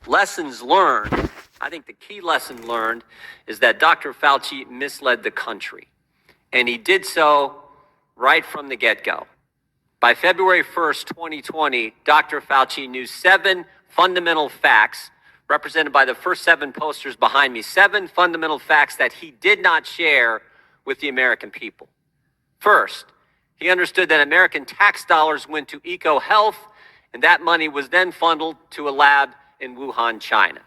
Lessons learned. I think the key lesson learned is that Dr. Fauci misled the country, and he did so right from the get-go. By February 1st, 2020, Dr. Fauci knew 7 fundamental facts, represented by the first 7 posters behind me, 7 fundamental facts that he did not share with the American people. First, he understood that American tax dollars went to eco-health, and that money was then funneled to a lab in Wuhan, China.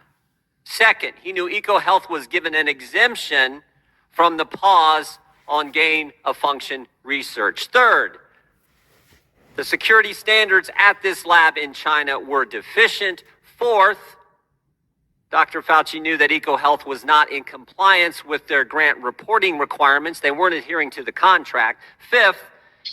Second, he knew eco-health was given an exemption from the pause on gain-of-function research. Third, the security standards at this lab in China were deficient. Fourth, Dr. Fauci knew that EcoHealth was not in compliance with their grant reporting requirements. They weren't adhering to the contract. Fifth,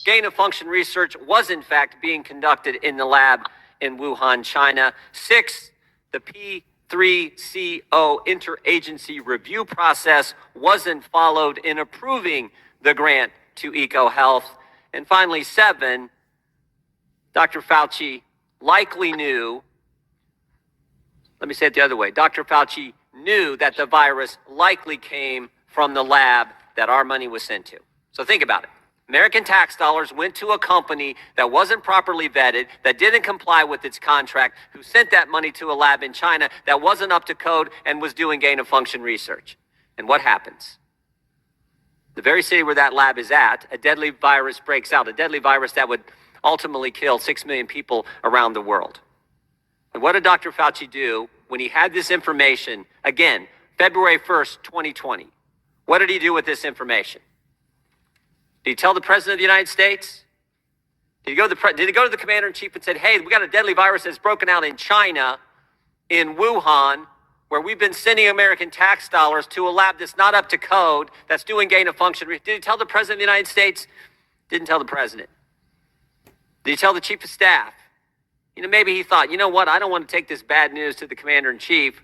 gain-of-function research was in fact being conducted in the lab in Wuhan, China. Sixth, the P3CO interagency review process wasn't followed in approving the grant to EcoHealth. And finally, 7, Dr. Fauci likely knew, let me say it the other way, Dr. Fauci knew that the virus likely came from the lab that our money was sent to. So think about it. American tax dollars went to a company that wasn't properly vetted, that didn't comply with its contract, who sent that money to a lab in China that wasn't up to code and was doing gain-of-function research. And what happens? The very city where that lab is at, a deadly virus breaks out, a deadly virus that would ultimately kill 6 million people around the world. And what did Dr. Fauci do when he had this information, again, February 1st, 2020? What did he do with this information? Did he tell the President of the United States? Did he go to the Commander-in-Chief and said, hey, we got a deadly virus that's broken out in China, in Wuhan, where we've been sending American tax dollars to a lab that's not up to code, that's doing gain-of-function? Did he tell the President of the United States? Didn't tell the President. Did he tell the Chief of Staff? Maybe he thought, you know what, I don't want to take this bad news to the Commander-in-Chief.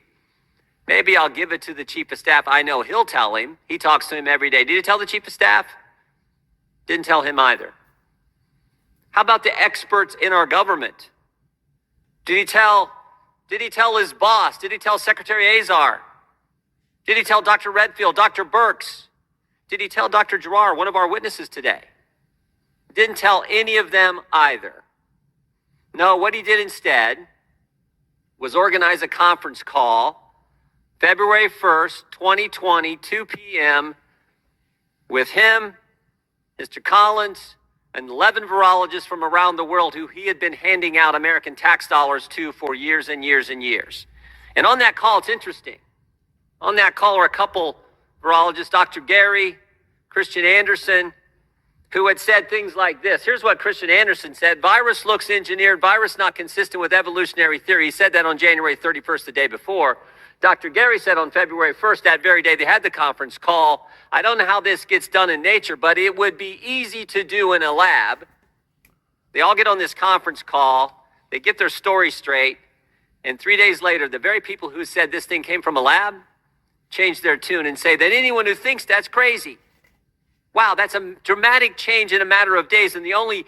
Maybe I'll give it to the Chief of Staff. I know he'll tell him. He talks to him every day. Did he tell the Chief of Staff? Didn't tell him either. How about the experts in our government? Did he tell his boss? Did he tell Secretary Azar? Did he tell Dr. Redfield, Dr. Birx? Did he tell Dr. Giroir, one of our witnesses today? Didn't tell any of them either. No, what he did instead was organize a conference call February 1st, 2020, 2 p.m. with him, Mr. Collins, and 11 virologists from around the world who he had been handing out American tax dollars to for years and years and years. And on that call, it's interesting. On that call are a couple virologists, Dr. Gary, Christian Anderson, who had said things like this. Here's what Christian Anderson said. Virus looks engineered. Virus not consistent with evolutionary theory. He said that on January 31st, the day before. Dr. Gary said on February 1st, that very day they had the conference call, I don't know how this gets done in nature, but it would be easy to do in a lab. They all get on this conference call. They get their story straight. And 3 days later, the very people who said this thing came from a lab change their tune and say that anyone who thinks that's crazy. Wow, that's a dramatic change in a matter of days. And the only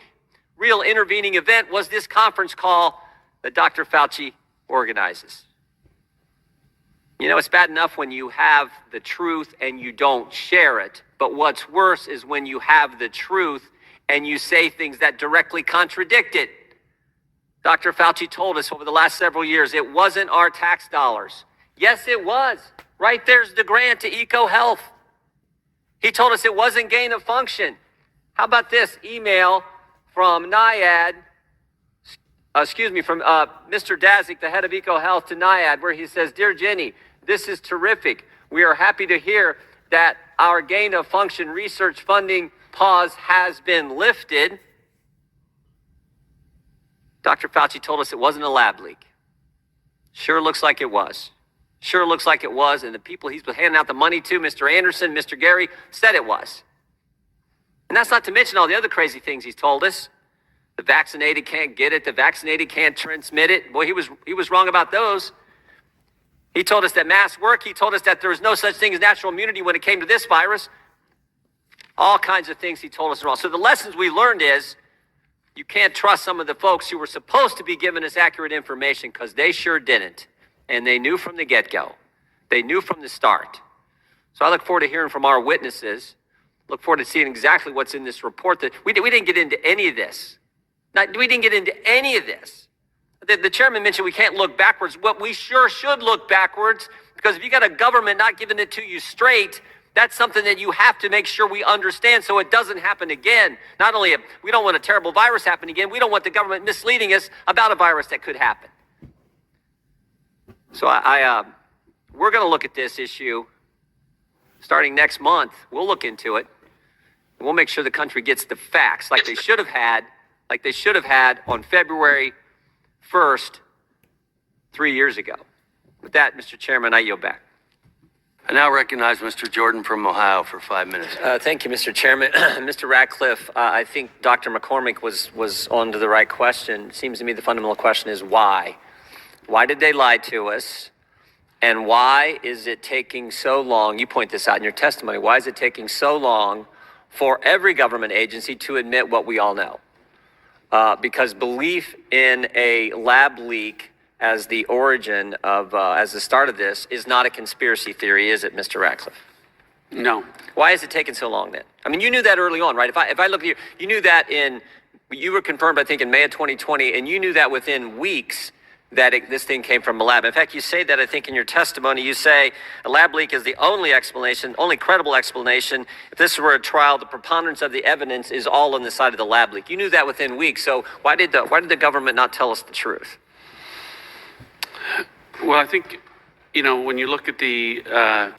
real intervening event was this conference call that Dr. Fauci organizes. It's bad enough when you have the truth and you don't share it. But what's worse is when you have the truth and you say things that directly contradict it. Dr. Fauci told us over the last several years, it wasn't our tax dollars. Yes, it was. Right there's the grant to EcoHealth. He told us it wasn't gain of function. How about this email from NIAID, from Mr. Dazik, the head of EcoHealth, to NIAID, where he says, Dear Jenny, this is terrific. We are happy to hear that our gain of function research funding pause has been lifted. Dr. Fauci told us it wasn't a lab leak. Sure looks like it was. Sure looks like it was, and the people he's been handing out the money to, Mr. Anderson, Mr. Gary, said it was. And that's not to mention all the other crazy things he's told us. The vaccinated can't get it. The vaccinated can't transmit it. Boy, he was wrong about those. He told us that masks work. He told us that there was no such thing as natural immunity when it came to this virus. All kinds of things he told us wrong. So the lessons we learned is you can't trust some of the folks who were supposed to be giving us accurate information because they sure didn't. And they knew from the get-go. They knew from the start. So I look forward to hearing from our witnesses. Look forward to seeing exactly what's in this report. That we didn't get into any of this. We didn't get into any of this. The chairman mentioned we can't look backwards. What we sure should look backwards, because if you got a government not giving it to you straight, that's something that you have to make sure we understand so it doesn't happen again. Not only we don't want a terrible virus happen again, we don't want the government misleading us about a virus that could happen. So we're going to look at this issue starting next month. We'll look into it. And we'll make sure the country gets the facts like they should have had on February 1st, 3 years ago. With that, Mr. Chairman, I yield back. I now recognize Mr. Jordan from Ohio for 5 minutes. Thank you, Mr. Chairman. Mr. Ratcliffe, I think Dr. McCormick was on to the right question. It seems to me the fundamental question is why? Why did they lie to us? And why is it taking so long? You point this out in your testimony. Why is it taking so long for every government agency to admit what we all know? Because belief in a lab leak as the origin of, as the start of this is not a conspiracy theory, is it, Mr. Ratcliffe? No. Why is it taking so long then? I mean, you knew that early on, right? If I look at you, you knew that you were confirmed, I think, in May of 2020, and you knew that within weeks that this thing came from a lab. In fact, you say that, I think, in your testimony. You say a lab leak is the only explanation, only credible explanation. If this were a trial, the preponderance of the evidence is all on the side of the lab leak. You knew that within weeks. So why did the government not tell us the truth? Well, I think, when you look at the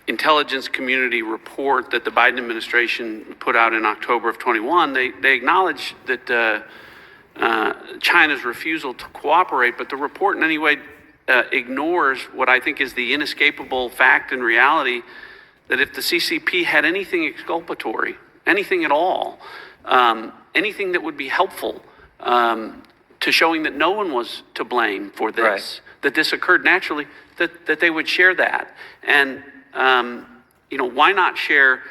intelligence community report that the Biden administration put out in October of 21, they acknowledge that China's refusal to cooperate, but the report in any way ignores what I think is the inescapable fact and reality that if the CCP had anything exculpatory, anything at all, anything that would be helpful to showing that no one was to blame for this, right, that this occurred naturally, that they would share that. And, why not share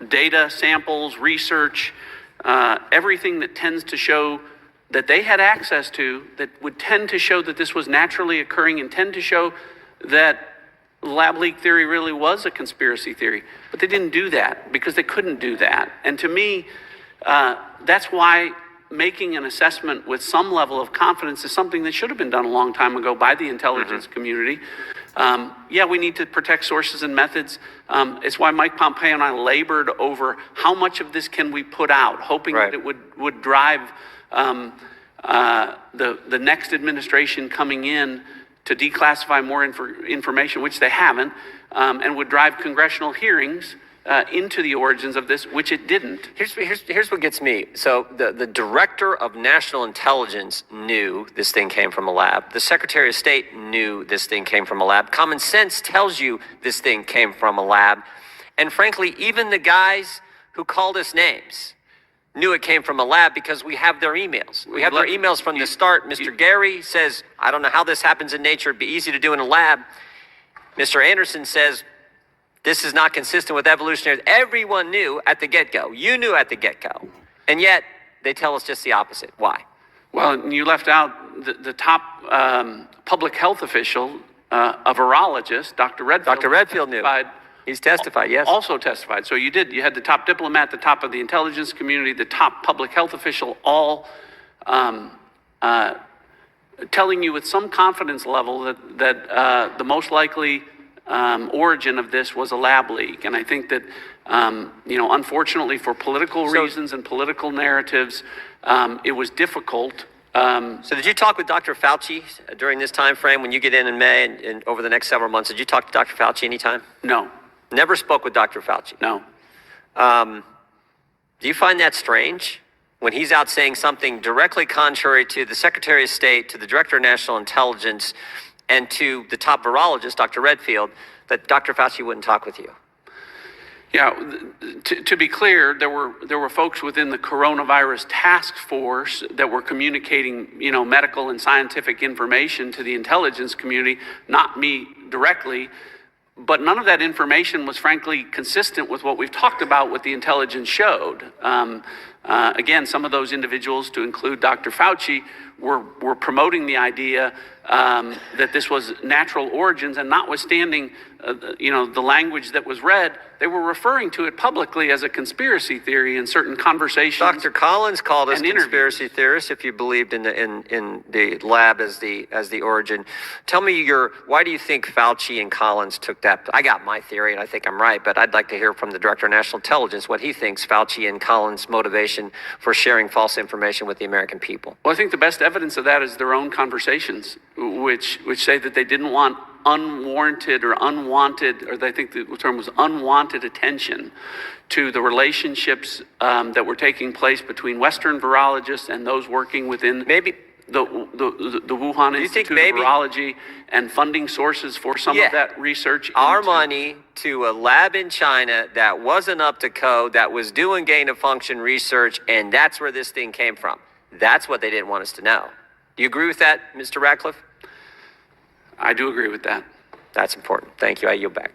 data, samples, research, everything that tends to show that they had access to, that would tend to show that this was naturally occurring and tend to show that lab leak theory really was a conspiracy theory. But they didn't do that because they couldn't do that. And to me, that's why making an assessment with some level of confidence is something that should have been done a long time ago by the intelligence community. We need to protect sources and methods. It's why Mike Pompeo and I labored over how much of this can we put out, hoping that it would drive the next administration coming in to declassify more information, which they haven't, and would drive congressional hearings into the origins of this, which it didn't. Here's what gets me. So the director of national intelligence knew this thing came from a lab. The secretary of state knew this thing came from a lab. Common sense tells you this thing came from a lab. And frankly, even the guys who called us names knew it came from a lab because we have their emails. We have their emails from the start. Mr. Gary says, I don't know how this happens in nature. It'd be easy to do in a lab. Mr. Anderson says, this is not consistent with evolutionary. Everyone knew at the get-go. You knew at the get-go. And yet, they tell us just the opposite. Why? Well, you left out the top public health official, a virologist, Dr. Redfield. Dr. Redfield knew. He's testified, yes. Also testified. So you did. You had the top diplomat, the top of the intelligence community, the top public health official, all telling you with some confidence level that the most likely origin of this was a lab leak. And I think that, unfortunately for political reasons and political narratives, it was difficult. So did you talk with Dr. Fauci during this time frame when you get in May and over the next several months? Did you talk to Dr. Fauci anytime? No. Never spoke with Dr. Fauci? No. Do you find that strange when he's out saying something directly contrary to the Secretary of State, to the Director of National Intelligence, and to the top virologist, Dr. Redfield, that Dr. Fauci wouldn't talk with you? Yeah, to be clear, there were folks within the coronavirus task force that were communicating, medical and scientific information to the intelligence community, not me directly. But none of that information was frankly consistent with what we've talked about, what the intelligence showed. Again, some of those individuals, to include Dr. Fauci, were promoting the idea that this was natural origins, and notwithstanding, the language that was read, they were referring to it publicly as a conspiracy theory in certain conversations. Dr. Collins called us and interviews. conspiracy theorists if you believed in the lab as the origin. Tell me why do you think Fauci and Collins took that? I got my theory and I think I'm right, but I'd like to hear from the Director of National Intelligence what he thinks Fauci and Collins' motivation for sharing false information with the American people. Well, I think the best evidence of that is their own conversations, which say that they didn't want unwarranted or unwanted, or I think the term was unwanted attention to the relationships that were taking place between Western virologists and those working within Maybe the Wuhan Institute of Virology, and funding sources for some of that research. Our money to a lab in China that wasn't up to code, that was doing gain-of-function research, and that's where this thing came from. That's what they didn't want us to know. Do you agree with that, Mr. Ratcliffe? I do agree with that. That's important. Thank you. I yield back.